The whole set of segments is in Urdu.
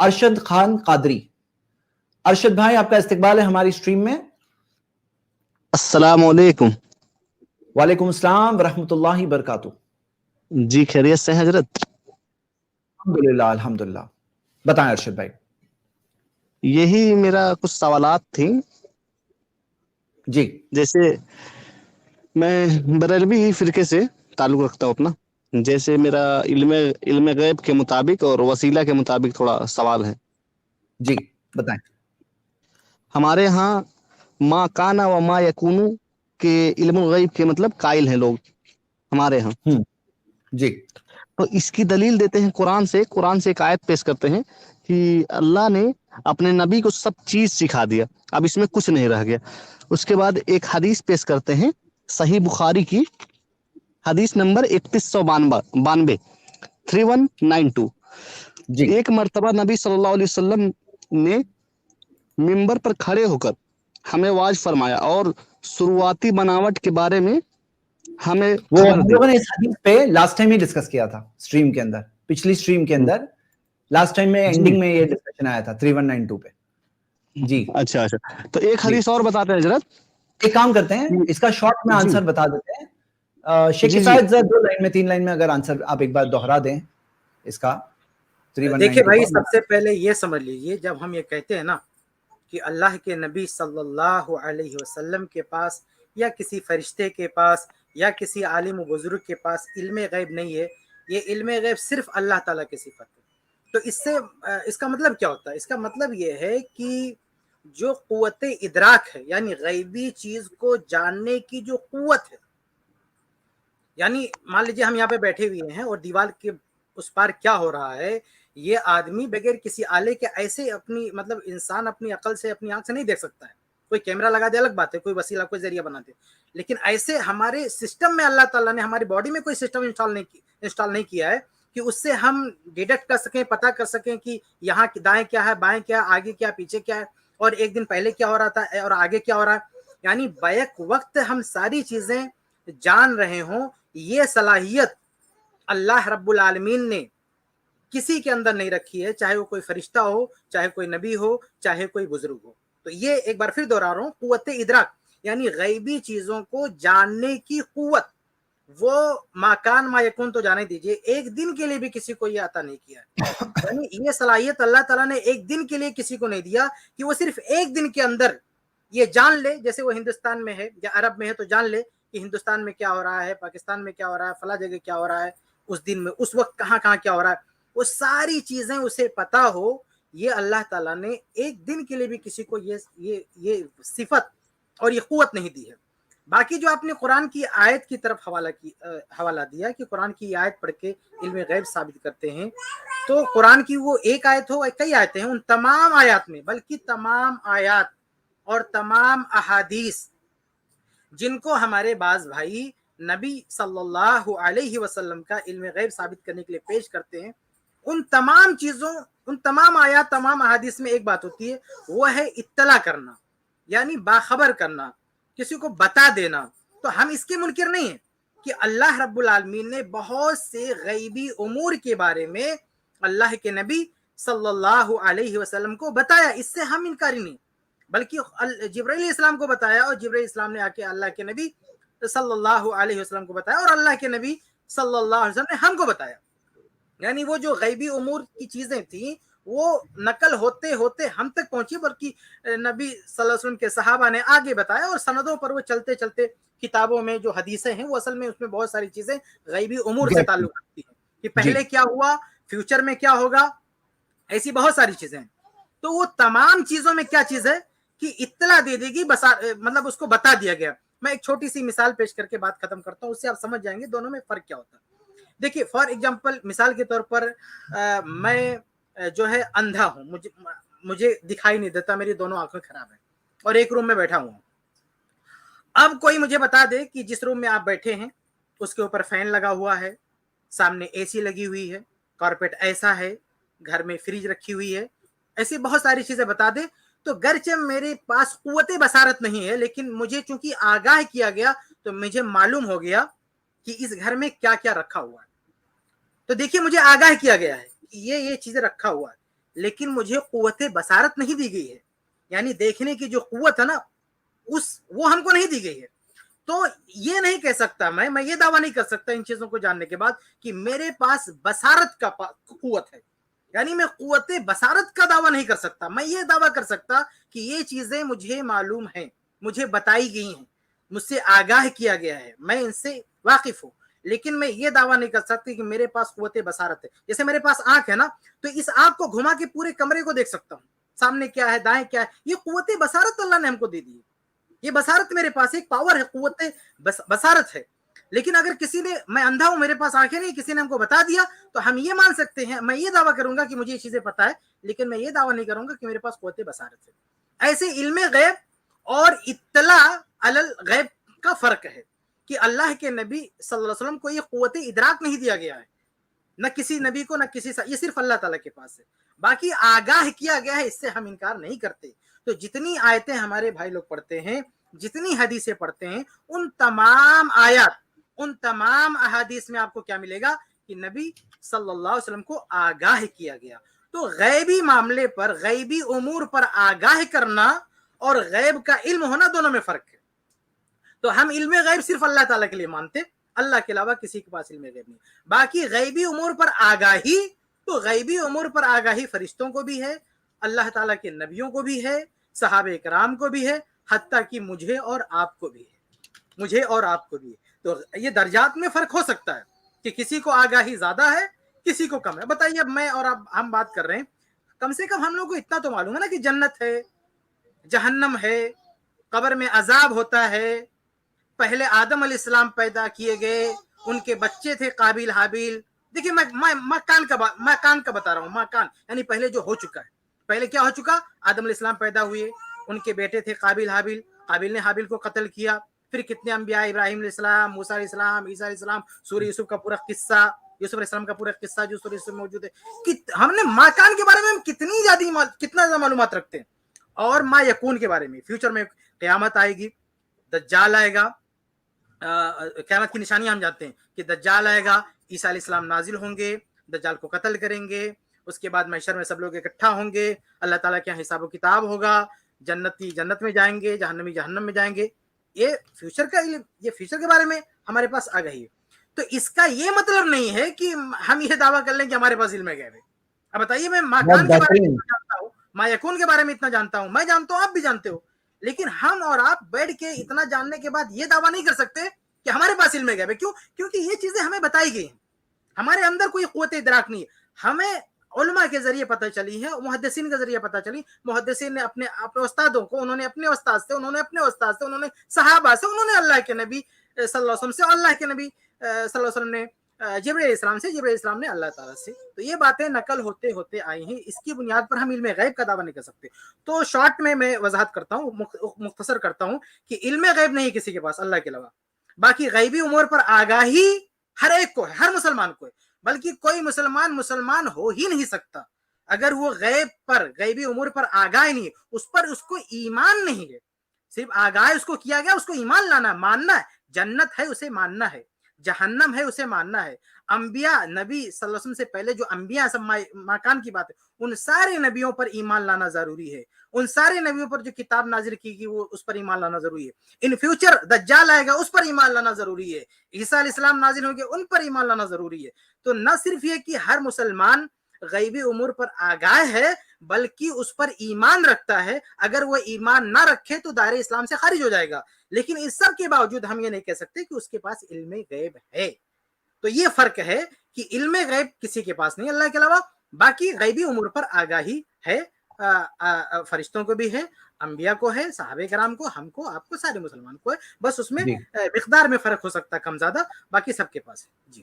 ارشد خان قادری. ارشد بھائی آپ کا استقبال ہے ہماری اسٹریم میں. السلام علیکم. وعلیکم السلام ورحمۃ اللہ وبرکاتہ. جی خیریت سے ہیں حضرت؟ الحمدللہ الحمدللہ. بتائیں ارشد بھائی. یہی میرا کچھ سوالات تھیں. جی جیسے میں بریلوی فرقے سے تعلق رکھتا ہوں اپنا. جیسے میرا علم غیب کے مطابق اور وسیلہ کے مطابق تھوڑا سوال ہے. جی بتائیں. ہمارے ہاں ما کانا و ما یکونو کے علم الغیب کے مطلب قائل ہیں لوگ ہمارے ہاں. جی تو اس کی دلیل دیتے ہیں قرآن سے ایک آیت پیش کرتے ہیں کہ اللہ نے اپنے نبی کو سب چیز سکھا دیا, اب اس میں کچھ نہیں رہ گیا. اس کے بعد ایک حدیث پیش کرتے ہیں صحیح بخاری کی, حدیث نمبر 3192 3192. جی ایک مرتبہ نبی صلی اللہ علیہ وسلم نے ممبر پر کھڑے ہو کر ہمیں واعظ فرمایا اور شروعاتی بناوٹ کے بارے میں ہمیں وہ خبر ہم دی. لوگوں نے اس حدیث پہ لاسٹ ٹائم ہی ڈسکس کیا تھا اسٹریم کے اندر, پچھلی اسٹریم کے اندر لاسٹ ٹائم میں جی اینڈنگ میں یہ ڈسکشن آیا تھا 3192 پہ. جی اچھا اچھا. تو ایک جی حدیث اور بتاتے ہیں حضرت. ایک کام کرتے ہیں, اس کا شارٹ میں جی آنسر بتا دیتے ہیں. شیخ جی جی کفایت ذرا 2 لائن میں 3 لائن میں اگر آنسر آپ ایک بار دوہرا دیں اس کا دیکھیں 3192 بھائی, کا. سب سے پہلے یہ سمجھ لیجیے, جب ہم یہ کہتے ہیں نا کہ اللہ کے نبی صلی اللہ علیہ وسلم کے پاس یا کسی فرشتے کے پاس یا کسی عالم و بزرگ کے پاس علم غیب نہیں ہے, یہ علم غیب صرف اللہ تعالیٰ کی صفت ہے. تو اس کا مطلب کیا ہوتا ہے؟ اس کا مطلب یہ ہے کہ جو قوت ادراک ہے, یعنی غیبی چیز کو جاننے کی جو قوت ہے, یعنی مان لیجیے ہم یہاں پہ بیٹھے ہوئے ہیں اور دیوار کے اس پار کیا ہو رہا ہے, یہ آدمی بغیر کسی آلے کے ایسے اپنی مطلب انسان اپنی عقل سے اپنی آنکھ سے نہیں دیکھ سکتا ہے. کوئی کیمرہ لگا دے الگ بات ہے, کوئی وسیلہ کوئی ذریعہ بنا دے, لیکن ایسے ہمارے سسٹم میں اللہ تعالیٰ نے ہماری باڈی میں کوئی سسٹم انسٹال نہیں کیا ہے کہ اس سے ہم ڈیٹیکٹ کر سکیں, پتہ کر سکیں کہ یہاں دائیں کیا ہے, بائیں کیا ہے, آگے کیا, پیچھے کیا ہے, اور ایک دن پہلے کیا ہو رہا تھا اور آگے کیا ہو رہا ہے. یعنی بیک وقت ہم ساری چیزیں جان رہے ہوں, یہ صلاحیت اللہ رب العالمین نے کسی کے اندر نہیں رکھی ہے, چاہے وہ کوئی فرشتہ ہو, چاہے کوئی نبی ہو, چاہے کوئی بزرگ ہو. تو یہ ایک بار پھر دوہرا رہا ہوں, قوت ادراک یعنی غیبی چیزوں کو جاننے کی قوت, وہ ماکان ما یکون تو جانے دیجئے, ایک دن کے لیے بھی کسی کو یہ عطا نہیں کیا ہے. یعنی یہ صلاحیت اللہ تعالیٰ نے ایک دن کے لیے کسی کو نہیں دیا کہ وہ صرف ایک دن کے اندر یہ جان لے. جیسے وہ ہندوستان میں ہے یا عرب میں ہے تو جان لے کہ ہندوستان میں کیا ہو رہا ہے, پاکستان میں کیا ہو رہا ہے, فلاں جگہ کیا ہو رہا ہے, اس دن میں اس وقت کہاں کہاں کیا ہو رہا ہے, وہ ساری چیزیں اسے پتا ہو. یہ اللہ تعالیٰ نے ایک دن کے لیے بھی کسی کو یہ صفت اور یہ قوت نہیں دی ہے. باقی جو آپ نے قرآن کی آیت کی طرف حوالہ دیا کہ قرآن کی آیت پڑھ کے علم غیب ثابت کرتے ہیں, تو قرآن کی وہ ایک آیت ہو, کئی آیتیں ہیں, ان تمام آیات میں, بلکہ تمام آیات اور تمام احادیث جن کو ہمارے بعض بھائی نبی صلی اللہ علیہ وسلم کا علم غیب ثابت کرنے کے لیے پیش کرتے ہیں, ان تمام چیزوں, ان تمام آیات, تمام احادیث میں ایک بات ہوتی ہے, وہ ہے اطلاع کرنا, یعنی باخبر کرنا, کسی کو بتا دینا. تو ہم اس کے منکر نہیں ہیں کہ اللہ رب العالمین نے بہت سے غیبی امور کے بارے میں اللہ کے نبی صلی اللہ علیہ وسلم کو بتایا, اس سے ہم انکاری نہیں, بلکہ جبرائیل علیہ السلام کو بتایا, اور جبرائیل علیہ السلام نے آ کے اللہ کے نبی صلی اللہ علیہ وسلم کو بتایا, اور اللہ کے نبی صلی اللہ علیہ وسلم نے ہم کو بتایا. یعنی وہ جو غیبی امور کی چیزیں تھیں وہ نقل ہوتے ہوتے ہم تک پہنچی, بلکہ نبی صلی اللہ علیہ وسلم کے صحابہ نے آگے بتایا, اور سندوں پر وہ چلتے چلتے کتابوں میں جو حدیثیں ہیں وہ اصل میں اس میں بہت ساری چیزیں غیبی امور سے تعلق رکھتی ہیں کہ پہلے کیا ہوا, فیوچر میں کیا ہوگا, ایسی بہت ساری چیزیں ہیں. تو وہ تمام چیزوں میں کیا چیز ہے کہ اطلاع دے دے گی, مطلب اس کو بتا دیا گیا. میں ایک چھوٹی سی مثال پیش کر کے بات ختم کرتا ہوں, اس سے آپ سمجھ جائیں گے دونوں میں فرق کیا ہوتا ہے. دیکھیے فار ایگزامپل, مثال کے طور پر میں جو ہے اندھا ہوں, مجھے دکھائی نہیں دیتا, میری دونوں آنکھیں خراب ہیں, اور ایک روم میں بیٹھا ہوں. اب کوئی مجھے بتا دے کہ جس روم میں آپ بیٹھے ہیں اس کے اوپر فین لگا ہوا ہے, سامنے اے سی لگی ہوئی ہے, کارپیٹ ایسا ہے, گھر میں فریج رکھی ہوئی ہے, ایسی بہت ساری چیزیں بتا دے, تو گرچہ میرے پاس قوت بصارت نہیں ہے, لیکن مجھے چونکہ آگاہ کیا گیا تو مجھے معلوم ہو گیا کہ اس گھر میں کیا کیا رکھا ہوا ہے. تو دیکھیے مجھے آگاہ کیا گیا ہے کہ یہ چیزیں رکھا ہوا ہے. لیکن مجھے قوت بصارت نہیں دی گئی ہے، یعنی دیکھنے کی جو قوت ہے نا وہ ہم کو نہیں دی گئی ہے. تو یہ نہیں کہہ سکتا میں یہ دعویٰ نہیں کر سکتا ان چیزوں کو جاننے کے بعد کہ میرے پاس بصارت کا قوت ہے، یعنی میں قوت بصارت کا دعویٰ نہیں کر سکتا. میں یہ دعویٰ کر سکتا کہ یہ چیزیں مجھے معلوم ہیں، مجھے بتائی گئی ہیں، مجھ سے آگاہ کیا گیا ہے، میں ان سے واقف ہوں، لیکن میں یہ دعویٰ نہیں کر سکتی کہ میرے پاس قوت بصارت ہے. جیسے میرے پاس آنکھ ہے نا، تو اس آنکھ کو گھما کے پورے کمرے کو دیکھ سکتا ہوں، سامنے کیا ہے، دائیں کیا ہے. یہ قوت بصارت اللہ نے ہم کو دے دی ہے، یہ بصارت میرے پاس ایک پاور ہے، قوت بصارت ہے. لیکن اگر کسی نے، میں اندھا ہوں، میرے پاس آنکھیں نہیں، کسی نے ہم کو بتا دیا تو ہم یہ مان سکتے ہیں، میں یہ دعویٰ کروں گا کہ مجھے یہ چیزیں پتا ہے، لیکن میں یہ دعویٰ نہیں کروں گا کہ میرے پاس قوت بصارت ہے. ایسے علم غیب اور اطلاع علی الغیب کا فرق ہے کہ اللہ کے نبی صلی اللہ علیہ وسلم کو یہ قوت ادراک نہیں دیا گیا ہے، نہ کسی نبی کو، نہ کسی یہ صرف اللہ تعالیٰ کے پاس ہے. باقی آگاہ کیا گیا ہے، اس سے ہم انکار نہیں کرتے. تو جتنی آیتیں ہمارے بھائی لوگ پڑھتے ہیں، جتنی حدیثیں پڑھتے ہیں، ان تمام آیات، ان تمام احادیث میں آپ کو کیا ملے گا کہ نبی صلی اللہ علیہ وسلم کو آگاہ کیا گیا. تو غیبی معاملے پر، غیبی امور پر آگاہ کرنا اور غیب کا علم ہونا دونوں میں فرق ہے. تو ہم علم غیب صرف اللہ تعالیٰ کے لیے مانتے، اللہ کے علاوہ کسی کے پاس علم غیب نہیں. باقی غیبی امور پر آگاہی، تو غیبی امور پر آگاہی فرشتوں کو بھی ہے، اللہ تعالیٰ کے نبیوں کو بھی ہے، صحابہ کرام کو بھی ہے، حتیٰ کہ مجھے اور آپ کو بھی ہے، مجھے اور آپ کو بھی ہے. تو یہ درجات میں فرق ہو سکتا ہے کہ کسی کو آگاہی زیادہ ہے، کسی کو کم ہے. بتائیے، اب میں اور اب ہم بات کر رہے ہیں، کم سے کم ہم لوگوں کو اتنا تو معلوم ہے نا کہ جنت ہے، جہنم ہے، قبر میں عذاب ہوتا ہے، پہلے آدم علیہ السلام پیدا کیے گئے، ان کے بچے تھے قابیل حابیل. دیکھیے میں کان کا بتا رہا ہوں، مکان یعنی پہلے جو ہو چکا ہے. پہلے کیا ہو چکا؟ آدم علیہ السلام پیدا ہوئے، ان کے بیٹے تھے قابیل حابیل، قابیل نے حابیل کو قتل کیا. پھر کتنے انبیاء، ابراہیم علیہ السلام، موسیٰ علیہ السلام، عیسیٰ علیہ السلام، سورہ یوسف کا پورا قصہ، یوسف علیہ السلام کا پورا قصہ جو سورہ یوسف میں موجود ہے. ہم نے مکان کے بارے میں کتنا زیادہ معلومات رکھتے ہیں، اور ما یکون کے بارے میں، فیوچر میں قیامت آئے گی، دجال آئے گا، قیامت کی نشانیاں ہم جانتے ہیں کہ دجال آئے گا، عیسیٰ علیہ السلام نازل ہوں گے، دجال کو قتل کریں گے، اس کے بعد محشر میں سب لوگ اکٹھا ہوں گے، اللہ تعالیٰ کے یہاں حساب و کتاب ہوگا، جنتی جنت میں جائیں گے، جہنمی جہنم میں جائیں گے. یہ فیوچر کا علم، یہ فیوچر کے بارے میں ہمارے پاس آگاہی ہے. تو اس کا یہ مطلب نہیں ہے کہ ہم یہ دعویٰ کر لیں کہ ہمارے پاس علم غیب ہے. اب بتائیے، میں مکان کے بارے میں اتنا جانتا ہوں، ما یکون کے بارے میں اتنا جانتا ہوں، میں جانتا ہوں، آپ بھی جانتے ہو، لیکن ہم اور آپ بیٹھ کے اتنا جاننے کے بعد یہ دعویٰ نہیں کر سکتے کہ ہمارے پاس علم غیب ہے. کیوں؟ کیونکہ یہ چیزیں ہمیں بتائی گئی ہیں، ہمارے اندر کوئی قوت ادراک نہیں ہے. ہمیں علماء کے ذریعے پتہ چلی ہے، محدثین کے ذریعے پتہ چلی. محدثین نے اپنے استادوں کو، انہوں نے اپنے استاد سے، انہوں نے اپنے استاد سے، انہوں نے صحابہ سے، انہوں نے اللہ کے نبی صلی اللہ علیہ وسلم سے، اللہ کے نبی صلی اللہ علیہ وسلم نے جبرائیل علیہ السلام سے، جبرائیل علیہ السلام نے اللہ تعالیٰ سے. تو یہ باتیں نقل ہوتے ہوتے آئی ہیں، اس کی بنیاد پر ہم علم غیب کا دعویٰ نہیں کر سکتے. تو شارٹ میں وضاحت کرتا ہوں، مختصر کرتا ہوں کہ علم غیب نہیں کسی کے پاس اللہ کے علاوہ. باقی غیبی امور پر آگاہی ہر ایک کو ہے، ہر مسلمان کو ہے، بلکہ کوئی مسلمان ہو ہی نہیں سکتا اگر وہ غیبی امور پر آگاہ نہیں ہے، اس پر اس کو ایمان نہیں ہے. صرف آگاہ اس کو کیا گیا، اس کو ایمان لانا ہے، ماننا ہے. جنت ہے اسے ماننا ہے، جہنم ہے اسے ماننا ہے. انبیاء، نبی صلی اللہ علیہ وسلم سے پہلے جو انبیاء، سب مکان کی بات ہے، ان سارے نبیوں پر ایمان لانا ضروری ہے. ان سارے نبیوں پر جو کتاب نازل کی گئی وہ اس پر ایمان لانا ضروری ہے. ان فیوچر دجال آئے گا، اس پر ایمان لانا ضروری ہے. عیسیٰ علیہ السلام نازل ہوں گے، ان پر ایمان لانا ضروری ہے. تو نہ صرف یہ کہ ہر مسلمان غیبی امور پر آگاہ ہے، بلکہ اس پر ایمان رکھتا ہے. اگر وہ ایمان نہ رکھے تو دائرہ اسلام سے خارج ہو جائے گا. لیکن اس سب کے باوجود ہم یہ نہیں کہہ سکتے کہ اس کے پاس علم غیب ہے. تو یہ فرق ہے کہ علم غیب کسی کے پاس نہیں اللہ کے علاوہ. باقی غیبی امور پر آگاہی ہے، فرشتوں کو بھی ہے، انبیاء کو ہے، صحابہ کرام کو، ہم کو، آپ کو، سارے مسلمان کو ہے. بس اس میں مقدار میں فرق ہو سکتا ہے، کم زیادہ، باقی سب کے پاس ہے. جی،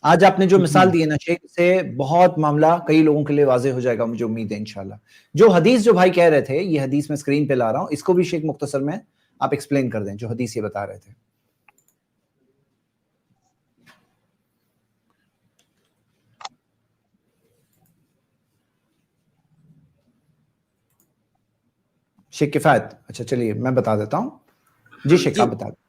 آج آپ نے جو مثال دی ہے نا شیخ، سے بہت معاملہ کئی لوگوں کے لیے واضح ہو جائے گا، مجھے امید ہے انشاءاللہ. جو حدیث جو بھائی کہہ رہے تھے، یہ حدیث میں اسکرین پہ لا رہا ہوں، اس کو بھی شیخ مختصر میں آپ ایکسپلین کر دیں جو حدیث یہ بتا رہے تھے. شیخ کفایت، اچھا چلیے میں بتا دیتا ہوں. جی شیخ آپ بتا دیں.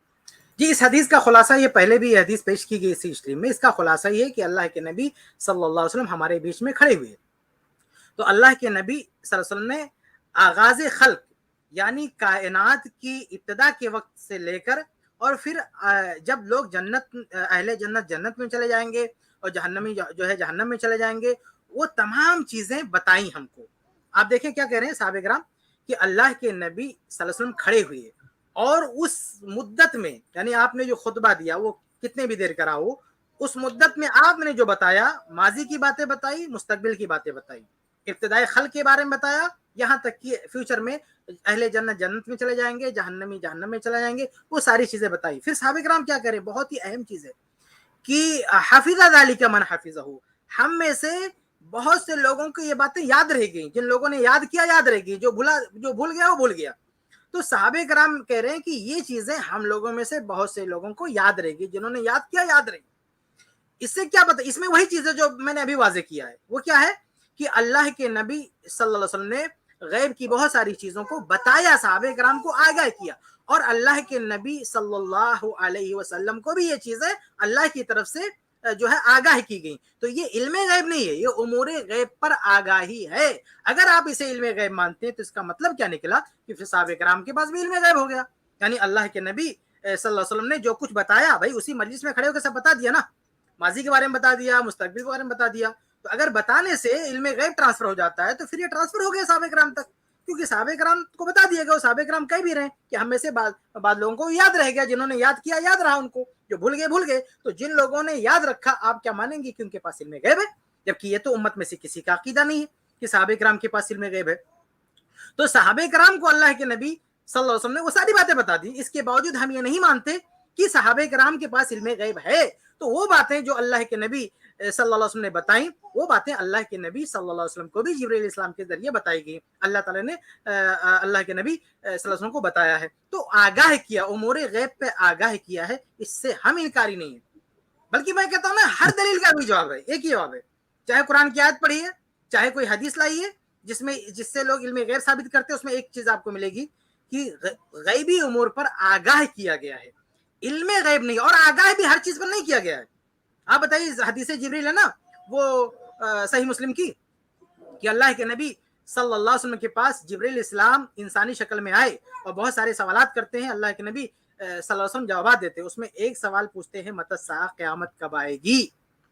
جی، اس حدیث کا خلاصہ، یہ پہلے بھی یہ حدیث پیش کی گئی اسی اسٹریم میں، اس کا خلاصہ یہ کہ اللہ کے نبی صلی اللہ علیہ وسلم ہمارے بیچ میں کھڑے ہوئے. تو اللہ کے نبی صلی اللہ علیہ وسلم نے آغاز خلق یعنی کائنات کی ابتدا کے وقت سے لے کر اور پھر جب لوگ جنت اہل جنت جنت میں چلے جائیں گے اور جہنمی جو ہے جہنم میں چلے جائیں گے وہ تمام چیزیں بتائیں ہم کو. آپ دیکھیں کیا کہہ رہے ہیں صحابہ کرام کہ اللہ کے نبی صلی اللہ علیہ وسلم کھڑے ہوئے اور اس مدت میں یعنی آپ نے جو خطبہ دیا وہ کتنے بھی دیر کرا ہو اس مدت میں آپ نے جو بتایا ماضی کی باتیں بتائی مستقبل کی باتیں بتائی ابتدائی خلق کے بارے میں بتایا یہاں تک کہ فیوچر میں اہل جنت جنت میں چلے جائیں گے جہنمی جہنم میں چلے جائیں گے وہ ساری چیزیں بتائی. پھر صحابہ کرام کیا کریں بہت ہی اہم چیز ہے کہ حفظ ذالک من حفظہ ہم میں سے بہت سے لوگوں کو یہ باتیں یاد رہ گئی جن لوگوں نے یاد کیا یاد رہ گئی جو بھول گیا وہ بھول گیا. تو صحابہ کرام کہہ رہے ہیں کہ یہ چیزیں ہم لوگوں میں سے بہت سے لوگوں کو یاد رہ گئی جنہوں نے یاد کیا یاد رہی. اس سے کیا پتہ اس میں وہی چیزیں جو میں نے ابھی واضح کیا ہے وہ کیا ہے کہ اللہ کے نبی صلی اللہ علیہ وسلم نے غیب کی بہت ساری چیزوں کو بتایا صحابہ کرام کو آگاہ کیا اور اللہ کے نبی صلی اللہ علیہ وسلم کو بھی یہ چیزیں اللہ کی طرف سے جو ہے آگاہ کی گئی. تو یہ علم غیب نہیں ہے یہ امور غیب پر آگاہی ہے. اگر آپ اسے علم غیب مانتے ہیں تو اس کا مطلب کیا نکلا کہ پھر صحابہ کرام کے پاس بھی علم غیب ہو گیا یعنی اللہ کے نبی صلی اللہ علیہ وسلم نے جو کچھ بتایا بھائی اسی مجلس میں کھڑے ہو کے سب بتا دیا نا ماضی کے بارے میں بتا دیا مستقبل کے بارے میں بتا دیا. تو اگر بتانے سے علم غیب ٹرانسفر ہو جاتا ہے تو پھر یہ ٹرانسفر ہو گیا صحابہ کرام تک کیونکہ صحابہ کرام کو بتا دیا گیا صحابہ کرام کہہ بھی رہے کہ ہم میں سے بعض لوگوں کو یاد رہ گیا جنہوں نے یاد کیا یاد رہا ان کو جو بھول گئے. تو جن لوگوں نے یاد رکھا آپ کیا مانیں گے کہ ان کے پاس علم غیب ہے جبکہ یہ تو امت میں سے کسی کا عقیدہ نہیں ہے کہ صحابہ کرام کے پاس علم غیب ہے. تو صحابہ کرام کو اللہ کے نبی صلی اللہ علیہ وسلم نے وہ ساری باتیں بتا دی اس کے باوجود ہم یہ نہیں مانتے کہ صحابہ کرام کے پاس علم غیب ہے. تو وہ باتیں جو اللہ کے نبی صلی اللہ علیہ وسلم نے بتائیں وہ باتیں اللہ کے نبی صلی اللہ علیہ وسلم کو بھی جبرائیل علیہ السلام کے ذریعے بتائی گئی. اللہ تعالیٰ نے اللہ کے نبی صلی اللہ علیہ وسلم کو بتایا ہے تو آگاہ کیا امور غیب پہ آگاہ کیا ہے اس سے ہم انکاری نہیں ہے بلکہ میں کہتا ہوں نا ہر دلیل کا بھی جواب ہے ایک ہی جواب ہے چاہے قرآن کی آیت پڑھی ہے چاہے کوئی حدیث لائی ہے جس سے لوگ علم غیب ثابت کرتے ہیں اس میں ایک چیز آپ کو ملے گی کہ غیبی امور پر آگاہ کیا گیا ہے علم غیب نہیں اور آگاہ بھی ہر چیز پر نہیں کیا گیا ہے. آپ بتائیے حدیث جبریل ہے نا وہ صحیح مسلم کی کہ اللہ کے نبی صلی اللہ علیہ وسلم کے پاس جبریل اسلام انسانی شکل میں آئے اور بہت سارے سوالات کرتے ہیں اللہ کے نبی صلی اللہ علیہ وسلم جوابات دیتے ہیں اس میں ایک سوال پوچھتے ہیں متی الساعہ قیامت کب آئے گی.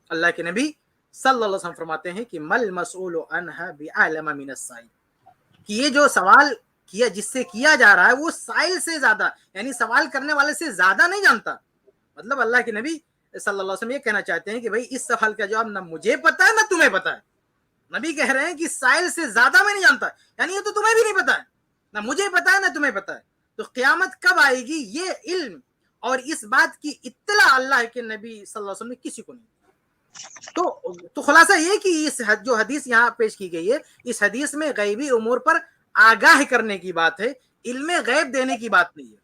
اللہ کے نبی صلی اللہ علیہ وسلم فرماتے ہیں کہ مل مسئول عنہا بعلم من السائل کہ یہ جو سوال کیا جس سے کیا جا رہا ہے وہ سائل سے زیادہ یعنی سوال کرنے والے سے زیادہ نہیں جانتا. مطلب اللہ کے نبی صلی اللہ علیہ وسلم یہ کہنا چاہتے ہیں کہ بھائی اس سوال کا جواب نہ مجھے پتا ہے نہ تمہیں پتا ہے. نبی کہہ رہے ہیں کہ سائل سے زیادہ میں نہیں جانتا یعنی یہ تو تمہیں بھی نہیں پتا ہے نہ مجھے پتا ہے نہ تمہیں پتا ہے. تو قیامت کب آئے گی یہ علم اور اس بات کی اطلاع اللہ کے نبی صلی اللہ علیہ وسلم نے کسی کو نہیں. تو خلاصہ یہ کہ اس جو حدیث یہاں پیش کی گئی ہے اس حدیث میں غیبی امور پر آگاہ کرنے کی بات ہے علم غیب دینے کی بات نہیں ہے.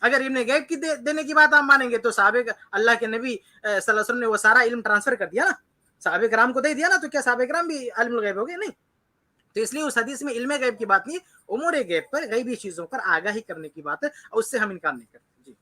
اگر علم غیب کی دینے کی بات آپ مانیں گے تو صحابہ اللہ کے نبی صلی اللہ علیہ وسلم نے وہ سارا علم ٹرانسفر کر دیا نا صحابہ کرام کو دے دیا نا تو کیا صحابہ کرام بھی علم الغیب ہو گئے نہیں. تو اس لیے اس حدیث میں علم غیب کی بات نہیں امور غیب پر غیبی چیزوں پر آگاہی کرنے کی بات ہے اور اس سے ہم انکار نہیں کرتے. جی